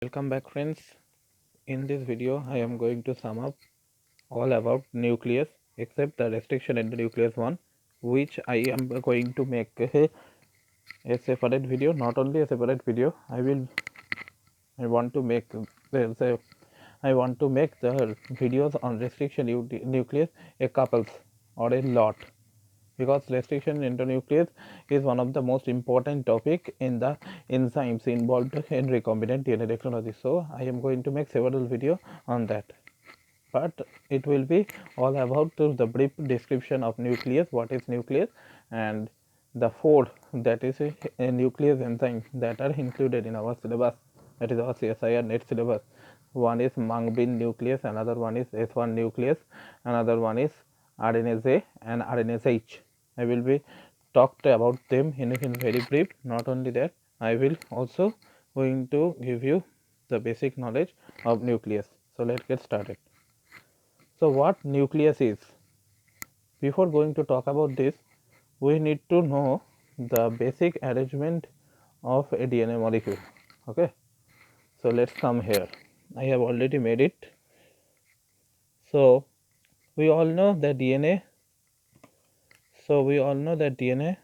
Welcome back, friends. In this video I am going to sum up all about nucleus except the restriction in the nucleus one, which I am going to make a separate video. Not only a separate video, I want to make I want to make the videos on restriction nucleus a couples or a lot, because restriction endonuclease is one of the most important topic in the enzymes involved in recombinant DNA technology. So I am going to make several video on that, but it will be all about the brief description of nucleus, what is nucleus, and the four, that is a nucleus enzyme that are included in our syllabus, that is our CSIR net syllabus. One is Mung nucleus, another one is S1 nucleus, another one is RNase A and RNase H. I will be talked about them in very brief. Not only that, I will also going to give you the basic knowledge of nucleus. So let's get started. So what nucleus is? Before going to talk about this, we need to know the basic arrangement of a DNA molecule. Okay, so let's come here. I have already made it. So we all know that DNA. So we all know that DNA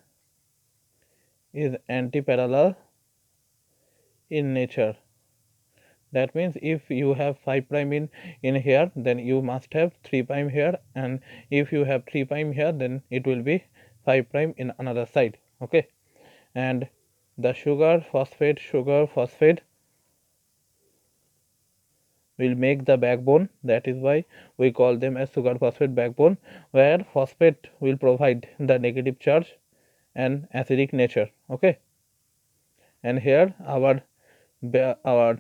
is antiparallel in nature. That means if you have 5 prime in here, then you must have 3 prime here, and if you have 3 prime here, then it will be 5 prime in another side. Okay, and the sugar phosphate will make the backbone. That is why we call them as sugar phosphate backbone, where phosphate will provide the negative charge and acidic nature. Okay, and here our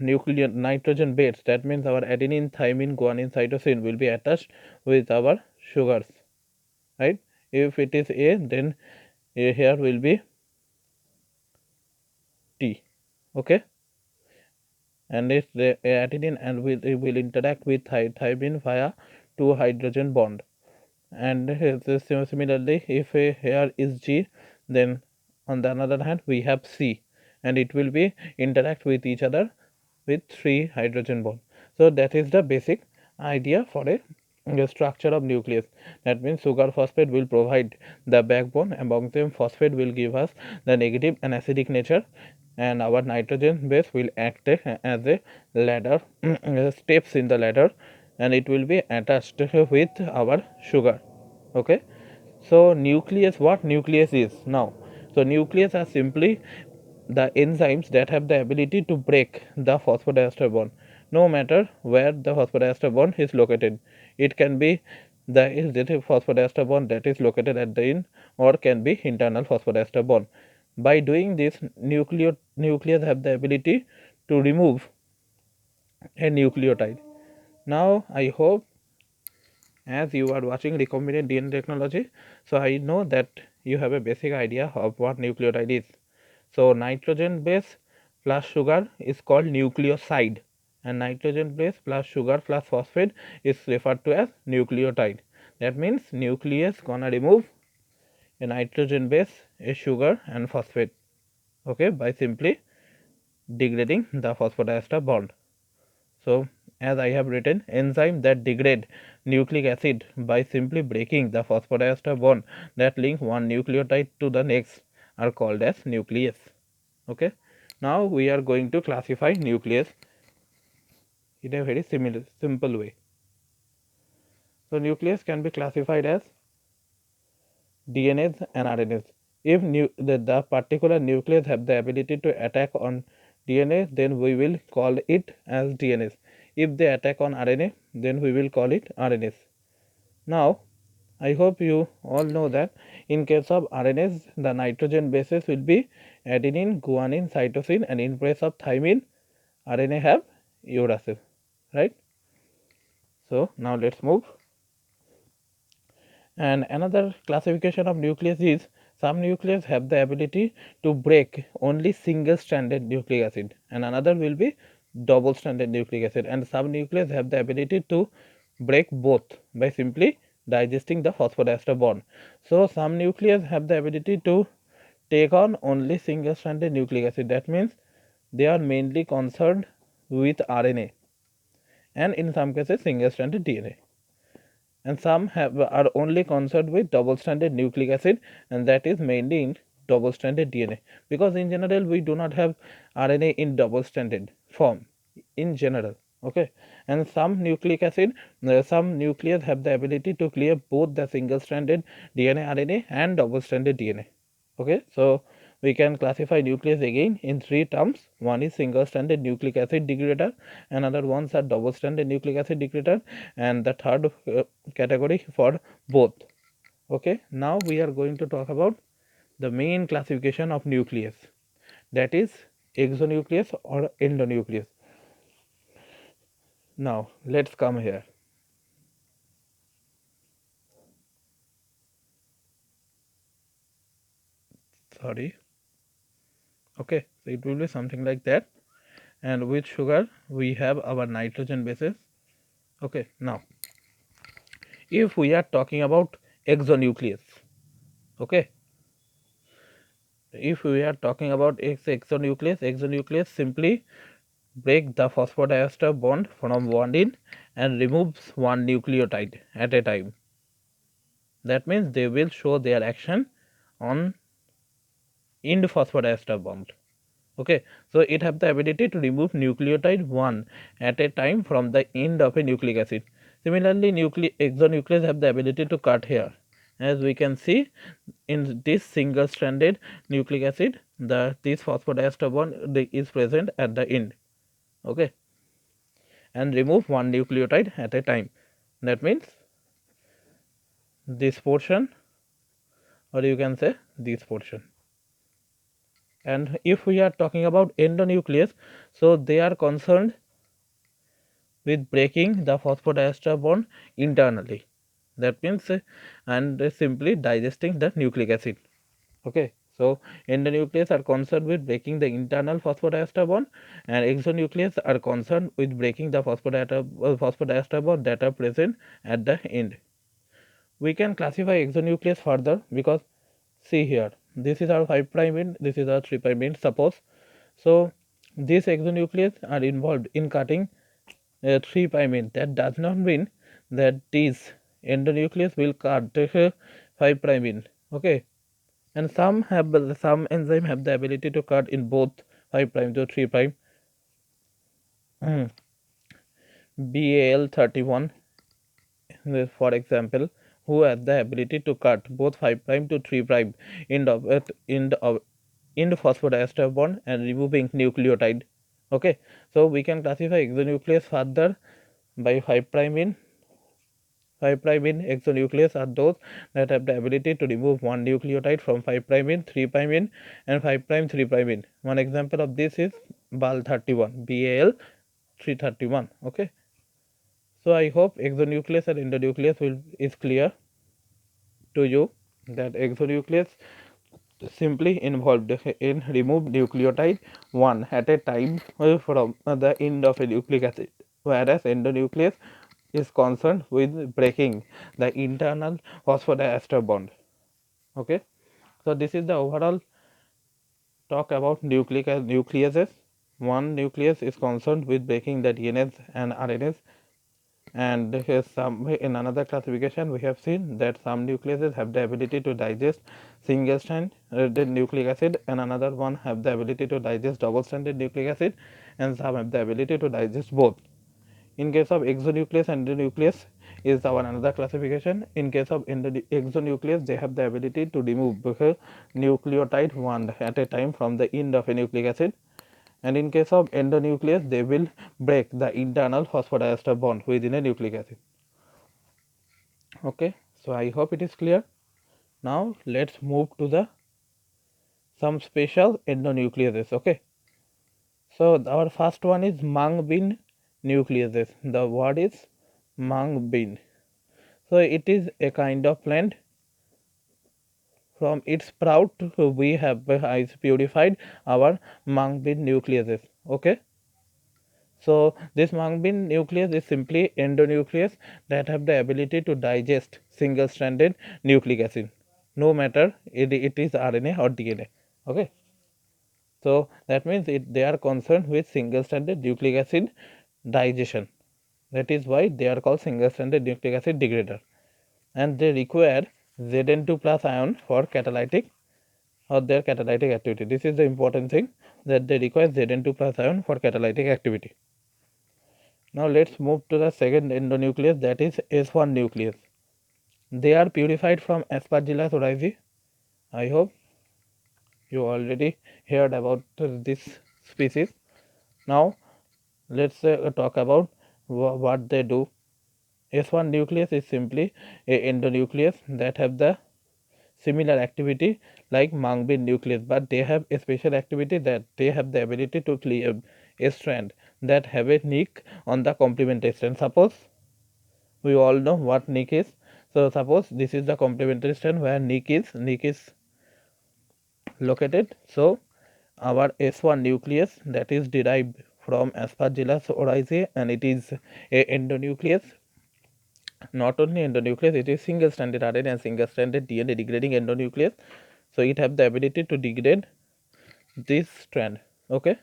nuclear nitrogen base, that means our adenine, thymine, guanine, cytosine will be attached with our sugars, right? If it is A, then here will be T. Okay, and if the adenine and will interact with thymine via 2 hydrogen bond, and similarly if here is G, then on the other hand we have C, and it will be interact with each other with 3 hydrogen bond. So that is the basic idea for a structure of nucleus. That means sugar phosphate will provide the backbone, among them phosphate will give us the negative and acidic nature, and our nitrogen base will act as a ladder steps in the ladder, and it will be attached with our sugar. Okay, so nucleus, what nucleus is now? So nucleus are simply the enzymes that have the ability to break the phosphodiester bond, no matter where the phosphodiester bond is located. It can be the phosphodiester bond that is located at the end, or can be internal phosphodiester bond. By doing this, nucleus have the ability to remove a nucleotide. Now I hope, as you are watching recombinant DNA technology, so I know that you have a basic idea of what nucleotide is. So nitrogen base plus sugar is called nucleoside, and nitrogen base plus sugar plus phosphate is referred to as nucleotide. That means nucleus gonna remove a nitrogen base, a sugar and phosphate, okay, by simply degrading the phosphodiester bond. So as I have written, enzyme that degrade nucleic acid by simply breaking the phosphodiester bond that link one nucleotide to the next are called as nucleus. Okay, now we are going to classify nucleus in a very simple way. So nucleus can be classified as DNAs and RNAs. If the particular nucleus have the ability to attack on DNA, then we will call it as DNAs. If they attack on RNA, then we will call it RNAs. Now I hope you all know that in case of RNAs, the nitrogen bases will be adenine, guanine, cytosine, and in place of thymine, RNA have uracil, right? So now let's move. And another classification of nucleus is, some nucleus have the ability to break only single stranded nucleic acid, and another will be double stranded nucleic acid, and some nucleus have the ability to break both by simply digesting the phosphodiester bond. So some nucleus have the ability to take on only single stranded nucleic acid. That means they are mainly concerned with RNA, and in some cases single-stranded DNA. And some are only concerned with double-stranded nucleic acid, and that is mainly in double-stranded DNA, because in general we do not have RNA in double-stranded form in general. Okay, and some nucleic acid, some nucleus have the ability to clear both the single-stranded DNA, RNA, and double-stranded DNA. Okay, so we can classify nuclease again in three terms. One is single-stranded nucleic acid degrader, another ones are double-stranded nucleic acid degrader, and the third category for both. Okay, now we are going to talk about the main classification of nucleus, that is exonuclease or endonuclease. Now let's come here. Sorry. Okay, so it will be something like that, and with sugar we have our nitrogen bases. Okay, now if we are talking about exonuclease, okay, if we are talking about exonuclease simply break the phosphodiester bond from one end and removes one nucleotide at a time. That means they will show their action on end phosphodiester bond. Okay, so it have the ability to remove nucleotide 1 at a time from the end of a nucleic acid. Similarly, exonuclease have the ability to cut here. As we can see in this single stranded nucleic acid, this phosphodiester bond is present at the end. Okay, and remove one nucleotide at a time. That means this portion, or you can say this portion. And if we are talking about endonuclease, so they are concerned with breaking the phosphodiester bond internally. That means and simply digesting the nucleic acid. Okay, so endonuclease are concerned with breaking the internal phosphodiester bond, and exonuclease are concerned with breaking the phosphodiester bond that are present at the end. We can classify exonuclease further, because see here, this is our 5 prime end, this is our 3 prime end, suppose. So these exonuclease are involved in cutting 3 prime end. That does not mean that these endonuclease will cut 5 prime end. Okay, and some enzyme have the ability to cut in both 5 prime to 3 prime. BAL31, for example, who has the ability to cut both 5 prime to 3 prime end phosphodiester bond and removing nucleotide. Okay, so we can classify exonuclease further by 5 prime in. 5 prime in exonuclease are those that have the ability to remove one nucleotide from 5 prime in, 3 prime in, and 5 prime 3 prime in. One example of this is BAL31, BAL 331. Okay, so I hope exonuclease and endonuclease is clear to you, that exonuclease simply involved in remove nucleotide 1 at a time from the end of a nucleic acid, whereas endonuclease is concerned with breaking the internal phosphodiester bond. Okay, so this is the overall talk about nucleases. One nucleus is concerned with breaking the DNAs and RNAs, and in another classification we have seen that some nucleases have the ability to digest single stranded nucleic acid, and another one have the ability to digest double stranded nucleic acid, and some have the ability to digest both. In case of exonuclease and endonuclease is our another classification. In case of exonuclease, they have the ability to remove nucleotide 1 at a time from the end of a nucleic acid, and in case of endonuclease, they will break the internal phosphodiester bond within a nucleic acid. Okay, so I hope it is clear. Now let's move to the some special endonucleases. Okay, so our first one is Mung nucleases. The word is Mung. So it is a kind of plant. From its sprout we have purified our Mung nucleases. Okay, so this Mung nucleus is simply endonuclease that have the ability to digest single stranded nucleic acid, no matter it is RNA or DNA. Okay, So that means they are concerned with single stranded nucleic acid digestion. That is why they are called single stranded nucleic acid degrader, and they require Zn2 plus ion for catalytic or their catalytic activity. This is the important thing, that they require Zn2 plus ion for catalytic activity. Now let's move to the second endonuclease, that is S1 nucleus. They are purified from Aspergillus oryzae. I hope you already heard about this species. Now let's talk about what they do. S1 nucleus is simply a endonucleus that have the similar activity like Mung nucleus, but they have a special activity that they have the ability to cleave a strand that have a nick on the complementary strand. Suppose we all know what nick is. So suppose this is the complementary strand where nick is located. So our S1 nucleus that is derived from Aspergillus oryzae, and it is a endonucleus. Not only endonuclease, it is single stranded RNA and single stranded DNA degrading endonuclease. So it have the ability to degrade this strand. Okay,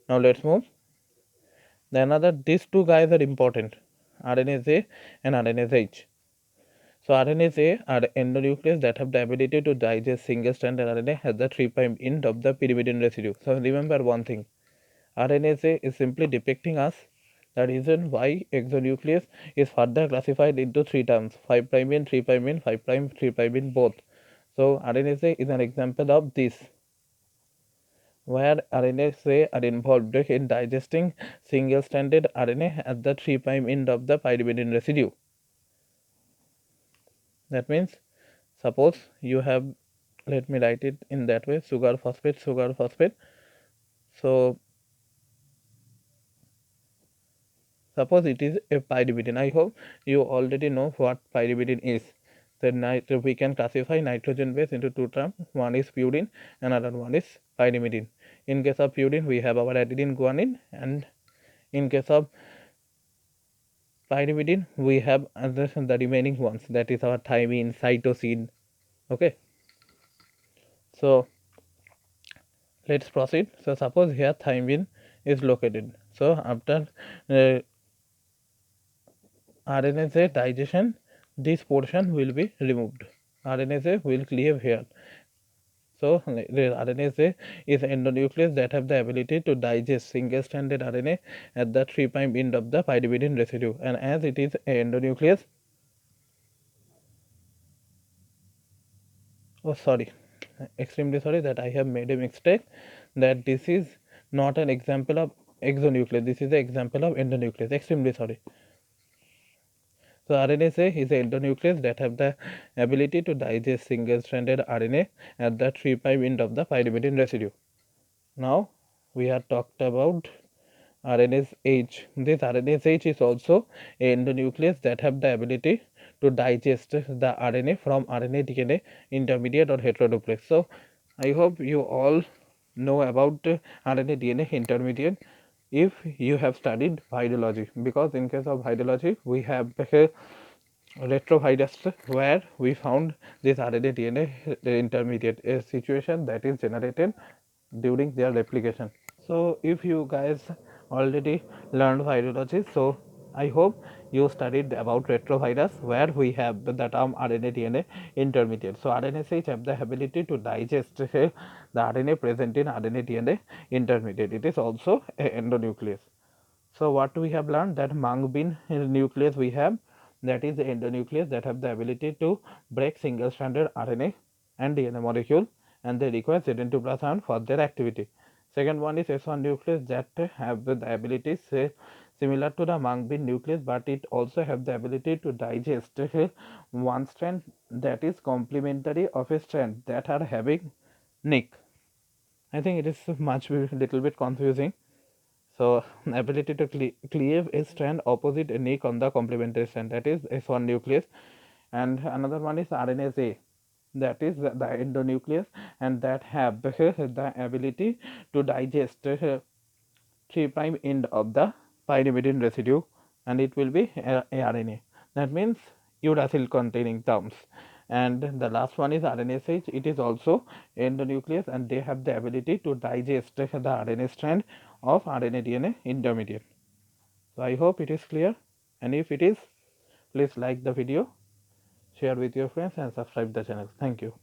now let's move. These two guys are important, RNase A and RNase H. So RNase A are endonucleases that have the ability to digest single stranded RNA at the 3' end of the pyrimidine residue. So remember one thing, RNase A is simply depicting us the reason why exonuclease is further classified into three terms, 5' in, 3' in, 5' 3' in both. So RNase A is an example of this, where RNase A are involved in digesting single stranded RNA at the 3' end of the pyrimidine residue. That means, suppose you have, let me write it in that way, sugar phosphate. So suppose it is a pyrimidine. I hope you already know what pyrimidine is. Then we can classify nitrogen base into two terms. One is purine and another one is pyrimidine. In case of purine, we have our adenine guanine, and in case of pyrimidine, we have the remaining ones, that is our thymine, cytosine. Okay. So let's proceed. So suppose here thymine is located. So after RNase digestion, this portion will be removed. RNase will cleave here. So the RNase is endonuclease that have the ability to digest single stranded RNA at the 3' end of the pyrimidine residue, and as it is a endonuclease, oh sorry, extremely sorry that I have made a mistake, that this is not an example of exonuclease, this is an example of endonuclease. Extremely sorry. So RNase A is an endonuclease that have the ability to digest single stranded RNA at the 3' end of the pyrimidine residue. Now we have talked about RNase H. This RNase H is also a endonuclease that have the ability to digest the RNA from RNA DNA intermediate or heteroduplex. So I hope you all know about RNA DNA intermediate if you have studied virology, because in case of virology we have retrovirus where we found this RNA DNA intermediate, a situation that is generated during their replication. So if you guys already learned virology, so I hope you studied about retrovirus where we have the term RNA DNA intermediate. So RNase H have the ability to digest the RNA present in RNA DNA intermediate. It is also a endonuclease. So what we have learned, that Mung nucleus we have, that is the endonuclease that have the ability to break single stranded RNA and DNA molecule, and they require Zn2 plus ion for their activity. Second one is S1 nucleus that have the abilities similar to the Mung nucleus, but it also have the ability to digest one strand that is complementary of a strand that are having nick. I think it is little bit confusing. So ability to cleave a strand opposite a nick on the complementary strand, that is S1 nucleus. And another one is RNase A, that is the endonuclease, and that have the ability to digest 3' end of the pyrimidine residue, and it will be a RNA. That means uracil containing terms. And the last one is RNase H. It is also endonuclease, and they have the ability to digest the RNA strand of RNA DNA intermediate. So I hope it is clear, and if it is, please like the video, share with your friends and subscribe the channel. Thank you.